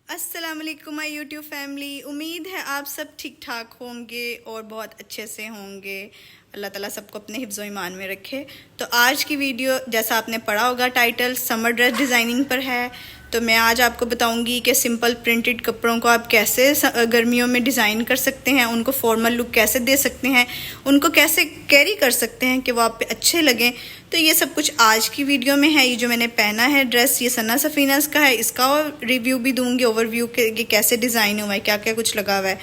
अस्सलाम वालेकुम my YouTube family. उम्मीद है आप सब ठीक ठाक होंगे और बहुत अच्छे से होंगे। अल्लाह ताला सबको अपने हिफ्ज़ व ईमान में रखे। तो आज की वीडियो जैसा आपने पढ़ा होगा टाइटल समर ड्रेस डिज़ाइनिंग पर है। तो मैं आज आपको बताऊंगी कि सिंपल प्रिंटेड कपड़ों को आप कैसे गर्मियों में डिज़ाइन कर सकते हैं, उनको फॉर्मल लुक कैसे दे सकते हैं, उनको कैसे कैरी कर सकते हैं कि वो आप पे अच्छे लगें। तो ये सब कुछ आज की वीडियो में है। ये जो मैंने पहना है ड्रेस ये सन्ना सफ़ीनास का है, इसका रिव्यू भी दूंगी, ओवरव्यू के कैसे डिज़ाइन हुआ है, क्या क्या कुछ लगा हुआ है,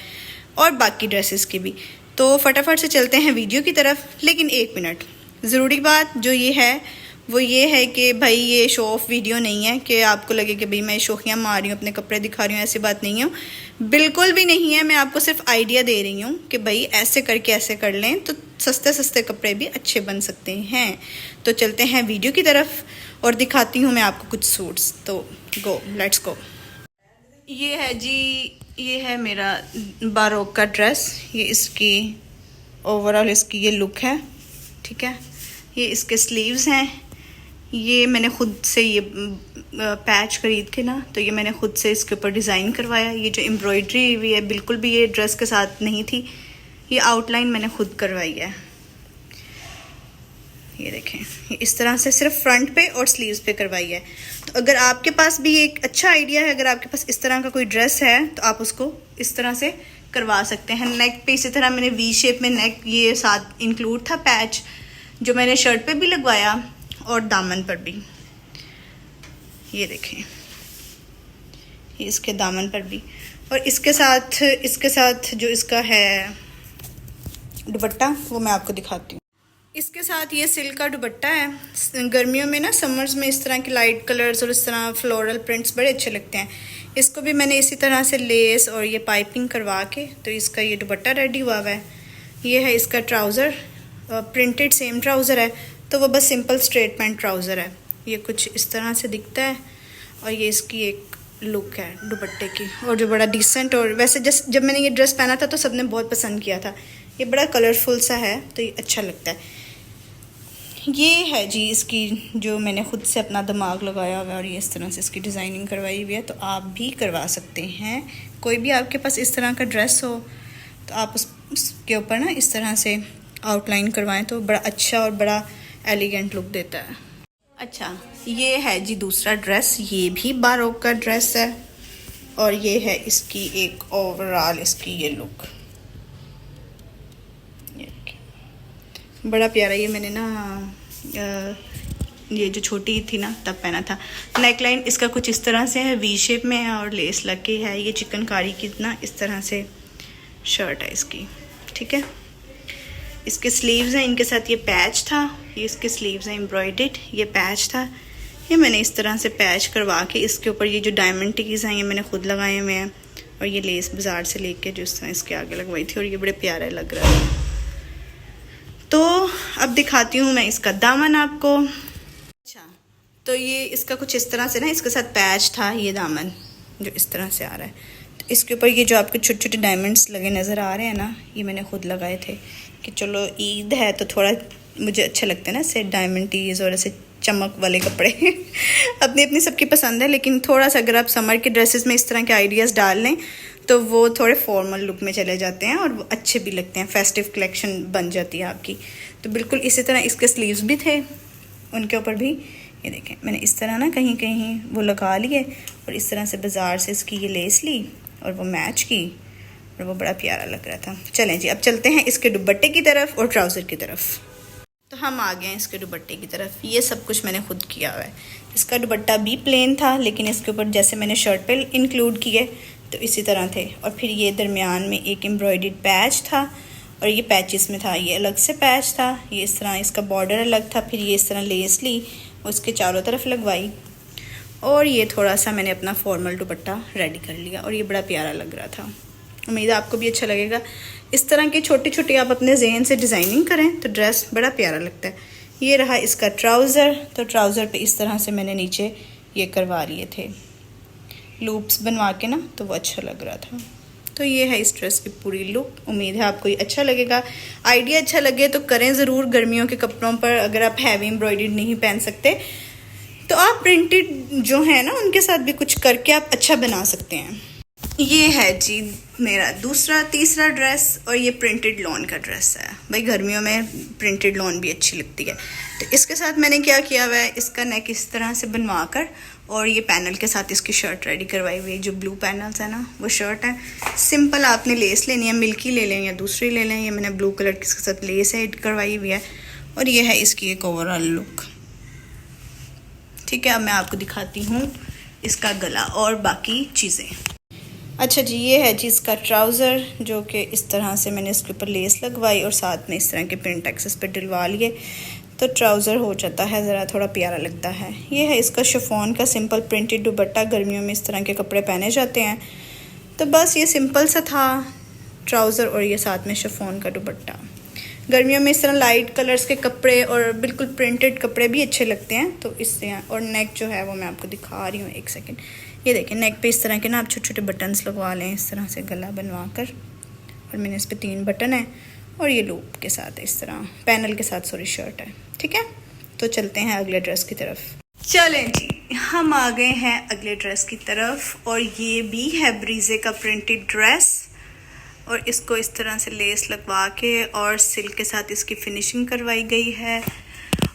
और बाकी ड्रेसेस की भी। तो फटाफट से चलते हैं वीडियो की तरफ। लेकिन एक मिनट, ज़रूरी बात जो ये है वो ये है कि भाई ये शो ऑफ वीडियो नहीं है कि आपको लगे कि भाई मैं शोखियाँ मार रही हूँ, अपने कपड़े दिखा रही हूँ, ऐसी बात नहीं है, बिल्कुल भी नहीं है। मैं आपको सिर्फ आइडिया दे रही हूँ कि भाई ऐसे करके ऐसे कर लें तो सस्ते सस्ते कपड़े भी अच्छे बन सकते हैं। तो चलते हैं वीडियो की तरफ और दिखाती हूँ मैं आपको कुछ सूट्स। तो गो, लेट्स गो। ये है जी, ये है मेरा बारोक का ड्रेस। ये इसकी ओवरऑल इसकी ये लुक है, ठीक है। ये इसके स्लीव्स हैं। ये मैंने खुद से ये पैच खरीद के ना, तो ये मैंने खुद से इसके ऊपर डिज़ाइन करवाया। ये जो एम्ब्रॉयडरी हुई है बिल्कुल भी ये ड्रेस के साथ नहीं थी, ये आउटलाइन मैंने खुद करवाई है। ये देखें, ये इस तरह से सिर्फ फ्रंट पे और स्लीव्स पे करवाई है। तो अगर आपके पास भी एक अच्छा आइडिया है, अगर आपके पास इस तरह का कोई ड्रेस है तो आप उसको इस तरह से करवा सकते हैं। नेक पे इसी तरह मैंने वी शेप में नेक ये साथ इंक्लूड था पैच, जो मैंने शर्ट पे भी लगवाया और दामन पर भी। ये देखें, ये इसके दामन पर भी, और इसके साथ जो इसका है दुपट्टा वो मैं आपको दिखाती हूँ। इसके साथ ये सिल्क का दुपट्टा है। गर्मियों में ना, समर्स में इस तरह के लाइट कलर्स और इस तरह फ्लोरल प्रिंट्स बड़े अच्छे लगते हैं। इसको भी मैंने इसी तरह से लेस और ये पाइपिंग करवा के तो इसका ये दुपट्टा रेडी हुआ हुआ है। ये है इसका ट्राउज़र, प्रिंटेड सेम ट्राउज़र है, तो वो बस सिंपल स्ट्रेट पैंट ट्राउज़र है। ये कुछ इस तरह से दिखता है और ये इसकी एक लुक है दुपट्टे की, और जो बड़ा डिसेंट। और वैसे जब मैंने ये ड्रेस पहना था तो सबने बहुत पसंद किया था। ये बड़ा कलरफुल सा है तो ये अच्छा लगता है। ये है जी इसकी जो मैंने खुद से अपना दिमाग लगाया हुआ है, और ये इस तरह से इसकी डिज़ाइनिंग करवाई हुई है। तो आप भी करवा सकते हैं। कोई भी आपके पास इस तरह का ड्रेस हो तो आप उसके ऊपर ना इस तरह से आउटलाइन करवाएं तो बड़ा अच्छा और बड़ा एलिगेंट लुक देता है। अच्छा, ये है जी दूसरा ड्रेस। ये भी बारोक का ड्रेस है और ये है इसकी एक ओवरऑल इसकी ये लुक, बड़ा प्यारा। ये मैंने ना ये जो छोटी थी ना तब पहना था। नेकलाइन इसका कुछ इस तरह से है, वी शेप में है और लेस लगी है। ये चिकनकारी की ना इस तरह से शर्ट है इसकी, ठीक है। इसके स्लीव्स हैं, इनके साथ ये पैच था। ये इसके स्लीव्स हैं एम्ब्रॉयडर्ड, ये पैच था। ये मैंने इस तरह से पैच करवा के इसके ऊपर ये जो डायमंड टीज़ हैं ये मैंने खुद लगाए हुए हैं, और ये लेस बाज़ार से लेके जो इस तरह इसके आगे लगवाई थी, और ये बड़े प्यारे लग रहा है। तो अब दिखाती हूँ मैं इसका दामन आपको। अच्छा, तो ये इसका कुछ इस तरह से ना इसके साथ पैच था, ये दामन जो इस तरह से आ रहा है। तो इसके ऊपर ये जो आपको छोटे छोटे डायमंड्स लगे नज़र आ रहे हैं ना, ये मैंने खुद लगाए थे कि चलो ईद है तो थोड़ा मुझे अच्छा लगता है ना ऐसे डायमंड टीज़ और ऐसे चमक वाले कपड़े अपनी अपनी सबकी पसंद है, लेकिन थोड़ा सा अगर आप समर के ड्रेसेस में इस तरह के आइडियाज़ डाल लें तो वो थोड़े फॉर्मल लुक में चले जाते हैं और वो अच्छे भी लगते हैं, फेस्टिव कलेक्शन बन जाती है आपकी। तो बिल्कुल इसी तरह इसके स्लीव्स भी थे, उनके ऊपर भी ये देखें मैंने इस तरह ना कहीं कहीं वो लगा लिए, और इस तरह से बाज़ार से इसकी ये लेस ली और वो मैच की, और वो बड़ा प्यारा लग रहा था। चलें जी, अब चलते हैं इसके दुपट्टे की तरफ और ट्राउज़र की तरफ। तो हम आ गए हैं इसके दुपट्टे की तरफ। ये सब कुछ मैंने खुद किया हुआ है। इसका दुपट्टा भी प्लेन था, लेकिन इसके ऊपर जैसे मैंने शर्ट पे इंक्लूड किए तो इसी तरह थे, और फिर ये दरमियान में एक एम्ब्रॉयडर्ड पैच था, और ये पैचेस में था, ये अलग से पैच था, ये इस तरह इसका बॉर्डर अलग था। फिर ये इस तरह लेस ली, उसके चारों तरफ लगवाई, और ये थोड़ा सा मैंने अपना फॉर्मल दुपट्टा रेडी कर लिया, और ये बड़ा प्यारा लग रहा था। उम्मीद है आपको भी अच्छा लगेगा। इस तरह के छोटे छोटे आप अपने जहन से डिज़ाइनिंग करें तो ड्रेस बड़ा प्यारा लगता है। ये रहा इसका ट्राउज़र। तो ट्राउज़र पे इस तरह से मैंने नीचे ये करवा लिए थे लूप्स बनवा के ना, तो वो अच्छा लग रहा था। तो ये है इस ड्रेस की पूरी लुक। उम्मीद है आपको ये अच्छा लगेगा। आइडिया अच्छा लगे तो करें ज़रूर गर्मियों के कपड़ों पर। अगर आप हैवी एम्ब्रॉयडरी नहीं पहन सकते तो आप प्रिंटेड जो है ना उनके साथ भी कुछ करके आप अच्छा बना सकते हैं। ये है जी मेरा तीसरा ड्रेस, और ये प्रिंटेड लॉन का ड्रेस है। भाई गर्मियों में प्रिंटेड लॉन भी अच्छी लगती है। तो इसके साथ मैंने क्या किया हुआ है, इसका नेक इस तरह से बनवा कर और ये पैनल के साथ इसकी शर्ट रेडी करवाई हुई है। जो ब्लू पैनल्स है ना वो शर्ट है। सिंपल आपने लेस लेनी है, मिल्की ले लें या दूसरी ले लें। ये मैंने ब्लू कलर की इसके साथ लेस ऐड करवाई हुई है, और ये है इसकी एक ओवरऑल लुक। ठीक है, अब मैं आपको दिखाती हूँ इसका गला और बाकी चीज़ें। अच्छा जी, ये है जी इसका ट्राउज़र, जो कि इस तरह से मैंने इसके ऊपर लेस लगवाई और साथ में इस तरह के प्रिंट एक्सेस पे डलवा लिए, तो ट्राउज़र हो जाता है ज़रा थोड़ा प्यारा लगता है। ये है इसका शिफॉन का सिंपल प्रिंटेड दुपट्टा। गर्मियों में इस तरह के कपड़े पहने जाते हैं, तो बस ये सिंपल सा था ट्राउज़र और ये साथ में शिफॉन का दुपट्टा। गर्मियों में इस तरह लाइट कलर्स के कपड़े और बिल्कुल प्रिंटेड कपड़े भी अच्छे लगते हैं, तो इससे। और नेक जो है वो मैं आपको दिखा रही हूँ, एक सेकेंड। ये देखें, नेक पे इस तरह के ना आप छोटे छोटे बटन्स लगवा लें इस तरह से गला बनवा कर, और मैंने इस पर 3 बटन है, और ये लूप के साथ इस तरह पैनल के साथ शर्ट है। ठीक है, तो चलते हैं अगले ड्रेस की तरफ। चलें जी, हम आ गए हैं अगले ड्रेस की तरफ, और ये भी है ब्रीजे का प्रिंटेड ड्रेस, और इसको इस तरह से लेस लगवा के और सिल्क के साथ इसकी फिनिशिंग करवाई गई है।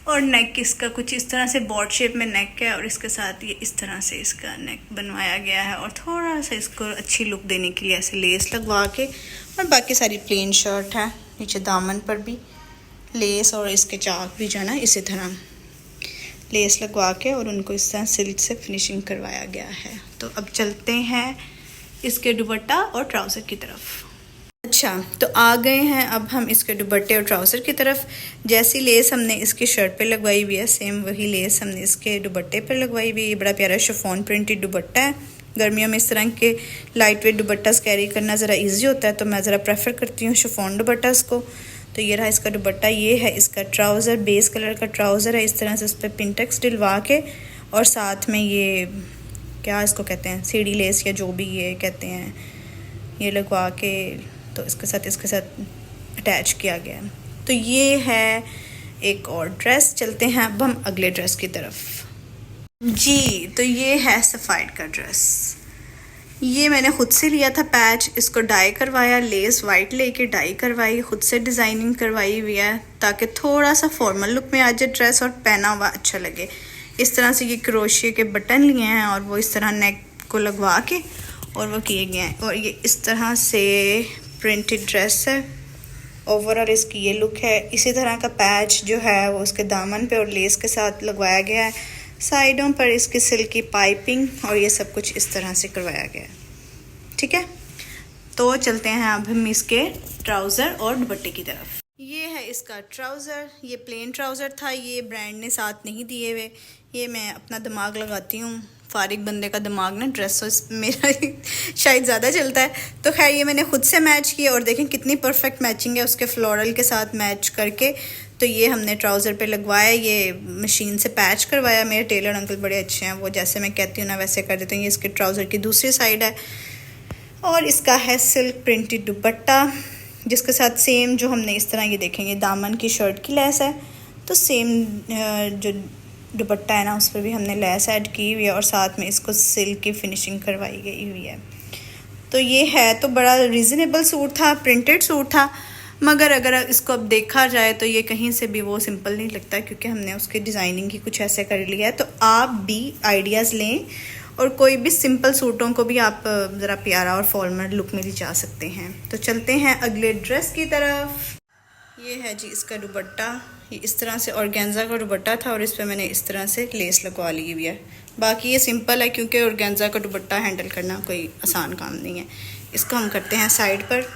और नेक इसका कुछ इस तरह से बॉड शेप में नेक है, और इसके साथ ये इस तरह से इसका नेक बनवाया गया है, और थोड़ा सा इसको अच्छी लुक देने के लिए ऐसे लेस लगवा के। और बाकी सारी प्लेन शर्ट है, नीचे दामन पर भी लेस और इसके चाक भी जो है ना इसी तरह लेस लगवा के और उनको इस तरह सिल्क से फिनिशिंग करवाया गया है। तो अब चलते हैं इसके दुपट्टा और ट्राउज़र की तरफ। अच्छा, तो आ गए हैं अब हम इसके दुपट्टे और ट्राउज़र की तरफ। जैसी लेस हमने इसकी शर्ट पे लगवाई हुई है, सेम वही लेस हमने इसके दुपट्टे पर लगवाई हुई है। ये बड़ा प्यारा शिफॉन प्रिंटेड दुपट्टा है। गर्मियों में इस तरह के लाइट वेट दुपट्टास कैरी करना ज़रा इजी होता है, तो मैं ज़रा प्रेफर करती हूँ शिफॉन दुपट्टास को। तो ये रहा इसका दुपट्टा, ये है इसका ट्राउज़र, बेस कलर का ट्राउज़र है। इस तरह से इस पर पिंटेक्स डलवा के और साथ में ये क्या इसको कहते हैं, सीढ़ी लेस या जो भी ये कहते हैं, ये लगवा के तो इसके साथ अटैच किया गया है। तो ये है एक और ड्रेस। चलते हैं अब हम अगले ड्रेस की तरफ जी। तो ये है सफ़ाइड का ड्रेस। ये मैंने खुद से लिया था पैच, इसको डाई करवाया, लेस वाइट लेके डाई करवाई, खुद से डिज़ाइनिंग करवाई हुई है ताकि थोड़ा सा फॉर्मल लुक में आ जाए ड्रेस और पहना हुआ अच्छा लगे। इस तरह से ये क्रोशिया के बटन लिए हैं और वो इस तरह नेक को लगवा के और वो किए गए हैं, और ये इस तरह से प्रिंटेड ड्रेस है। ओवरऑल इसकी ये लुक है। इसी तरह का पैच जो है वो उसके दामन पे और लेस के साथ लगवाया गया है। साइडों पर इसकी सिल्क की पाइपिंग और ये सब कुछ इस तरह से करवाया गया है। ठीक है, तो चलते हैं अब हम इसके ट्राउज़र और दुपट्टे की तरफ। ये है इसका ट्राउज़र। ये प्लेन ट्राउज़र था, ये ब्रांड ने साथ नहीं दिए हुए। ये मैं अपना दिमाग लगाती हूँ, फारिग बंदे का दिमाग ना ड्रेस मेरा शायद ज़्यादा चलता है। तो खैर ये मैंने खुद से मैच किया और देखें कितनी परफेक्ट मैचिंग है उसके फ्लोरल के साथ मैच करके। तो ये हमने ट्राउज़र पे लगवाया, ये मशीन से पैच करवाया। मेरे टेलर अंकल बड़े अच्छे हैं, वो जैसे मैं कहती हूँ ना वैसे कर देते हैं। ये इसके ट्राउज़र की दूसरी साइड है, और इसका है सिल्क प्रिंटेड दुपट्टा, जिसके साथ सेम जो हमने इस तरह ये देखेंगे दामन की शर्ट की लेस है, तो सेम जो दुपट्टा है ना उस पर भी हमने लेस ऐड की हुई है, और साथ में इसको सिल्क की फिनिशिंग करवाई गई हुई है। तो ये है तो बड़ा रीज़नेबल सूट था, प्रिंटेड सूट था, मगर अगर इसको अब देखा जाए तो ये कहीं से भी वो सिंपल नहीं लगता, क्योंकि हमने उसकी डिज़ाइनिंग की कुछ ऐसे कर लिया है। तो आप भी आइडियाज़ लें और कोई भी सिंपल सूटों को भी आप ज़रा प्यारा और फॉर्मल लुक में ले जा सकते हैं। तो चलते हैं अगले ड्रेस की तरफ। ये है जी इसका दुपट्टा। ये इस तरह से ऑर्गेन्जा का दुपट्टा था और इस पर मैंने इस तरह से लेस लगवा ली हुई है। बाकी ये सिंपल है, क्योंकि ऑर्गेन्जा का दुपट्टा हैंडल करना कोई आसान काम नहीं है। इसको हम करते हैं साइड पर।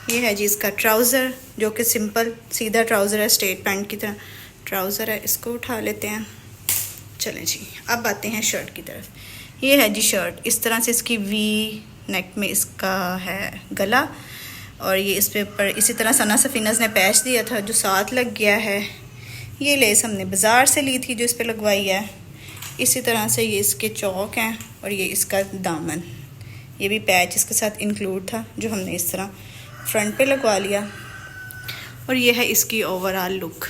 ये है जी इसका ट्राउज़र, जो कि सिंपल सीधा ट्राउज़र है, स्ट्रेट पैंट की तरह ट्राउज़र है। इसको उठा लेते हैं। चलें जी, अब आते हैं शर्ट की तरफ। ये है जी शर्ट। इस तरह से इसकी वी नेक में इसका है गला, और ये इस पे ऊपर इसी तरह सना सफ़ीनस ने पैच दिया था जो साथ लग गया है। ये लेस हमने बाज़ार से ली थी जो इस पे लगवाई है। इसी तरह से ये इसके चौक हैं, और ये इसका दामन, ये भी पैच इसके साथ इंक्लूड था जो हमने इस तरह फ्रंट पे लगवा लिया। और ये है इसकी ओवरऑल लुक।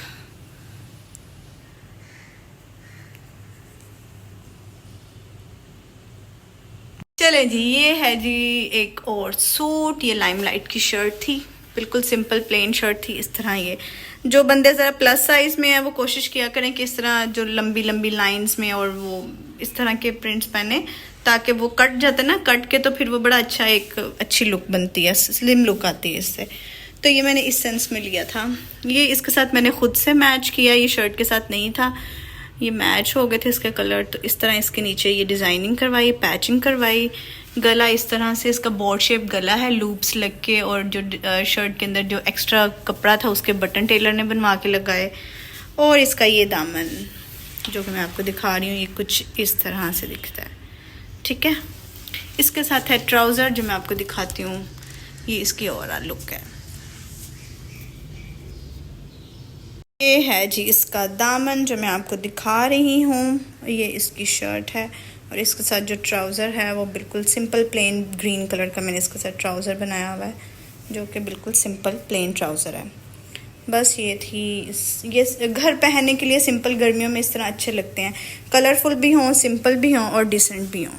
चले जी, ये है जी एक और सूट। ये लाइमलाइट की शर्ट थी, बिल्कुल सिंपल प्लेन शर्ट थी। इस तरह ये जो बंदे ज़रा प्लस साइज में है वो कोशिश किया करें कि इस तरह जो लंबी लंबी लाइंस में और वो इस तरह के प्रिंट्स पहने, ताकि वो कट जाते ना, कट के तो फिर वो बड़ा अच्छा एक अच्छी लुक बनती है, स्लिम लुक आती है इससे। तो ये मैंने इस सेंस में लिया था। ये इसके साथ मैंने खुद से मैच किया, ये शर्ट के साथ नहीं था, ये मैच हो गए थे इसके कलर। तो इस तरह इसके नीचे ये डिज़ाइनिंग करवाई, पैचिंग करवाई। गला इस तरह से, इसका बॉल शेप गला है, लूप्स लग के, और जो शर्ट के अंदर जो एक्स्ट्रा कपड़ा था उसके बटन टेलर ने बनवा के लगाए। और इसका ये दामन जो कि मैं आपको दिखा रही हूँ, ये कुछ इस तरह से दिखता है, ठीक है। इसके साथ है ट्राउज़र जो मैं आपको दिखाती हूँ। ये इसकी ओवरऑल लुक है। ये है जी इसका दामन जो मैं आपको दिखा रही हूँ। ये इसकी शर्ट है और इसके साथ जो ट्राउज़र है वो बिल्कुल सिंपल प्लेन ग्रीन कलर का मैंने इसके साथ ट्राउज़र बनाया हुआ है, जो कि बिल्कुल सिंपल प्लेन ट्राउज़र है। बस ये थी ये घर पहनने के लिए सिंपल गर्मियों में इस तरह अच्छे लगते हैं, कलरफुल भी हों, सिंपल भी हों और डिसेंट भी हों।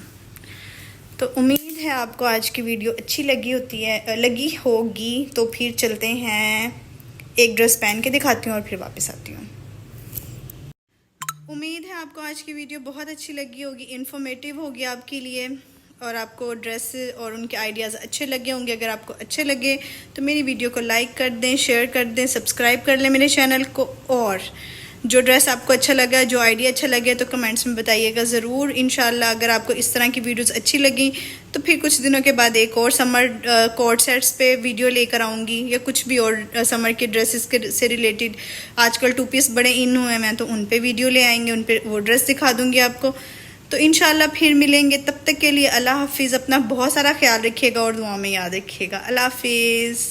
तो उम्मीद है आपको आज की वीडियो अच्छी लगी होगी। तो फिर चलते हैं, एक ड्रेस पहन के दिखाती हूँ और फिर वापस आती हूँ। उम्मीद है आपको आज की वीडियो बहुत अच्छी लगी होगी, इन्फॉर्मेटिव होगी आपके लिए, और आपको ड्रेस और उनके आइडियाज़ अच्छे लगे होंगे। अगर आपको अच्छे लगे तो मेरी वीडियो को लाइक कर दें, शेयर कर दें, सब्सक्राइब कर लें मेरे चैनल को। और जो ड्रेस आपको अच्छा लगा, जो आइडिया अच्छा लगे तो कमेंट्स में बताइएगा ज़रूर। इंशाल्लाह अगर आपको इस तरह की वीडियोस अच्छी लगी तो फिर कुछ दिनों के बाद एक और समर कोट सेट्स पे वीडियो लेकर आऊँगी, या कुछ भी और समर के ड्रेसेस के से रिलेटेड। आजकल 2 पीस बड़े इन हुए हैं, तो उन पे वीडियो ले आएंगे, उन पे वो ड्रेस दिखा दूँगी आपको। तो इंशाल्लाह फिर मिलेंगे, तब तक के लिए अल्लाह हाफिज़। अपना बहुत सारा ख्याल रखिएगा और दुआ में याद रखिएगा। अल्लाह हाफिज़।